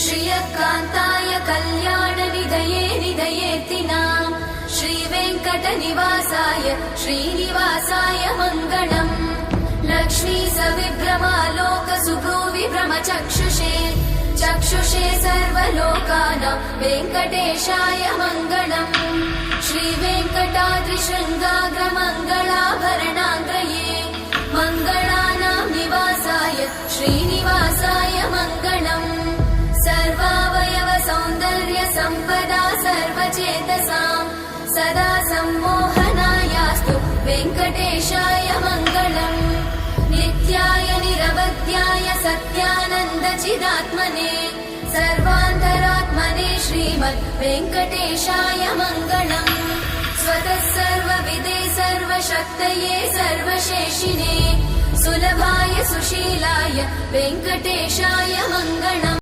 श्रियकान्ताय कल्याणनिधये निधयेऽर्तिनाम् श्रीवेङ्कटनिवासाय श्रीनिवासाय मङ्गलम् लक्ष्मी सविभ्रमालोकसुभ्रूविभ्रमचक्षुषे चक्षुषे सर्वलोकानां वेङ्कटेशाय मङ्गलम् श्रीवेङ्कटाद्रिशृङ्गाग्रमङ्गलाभरणाङ्ग्रये मङ्गलानां निवासाय श्रीनिवासाय मङ्गलम् सर्वावयव सौन्दर्य सम्पदा सर्वचेतसां सदा सम्मोहनायास्तु वेङ्कटेशाय मङ्गलम् नित्याय निरवध्याय सत्यानन्दचिदात्मने सर्वान्तरात्मने श्रीमद् वेङ्कटेशाय मङ्गलम् स्वतः सर्वविदे सर्वशक्तये सर्वशेषिने सुलभाय सुशीलाय वेङ्कटेशाय मङ्गलम्।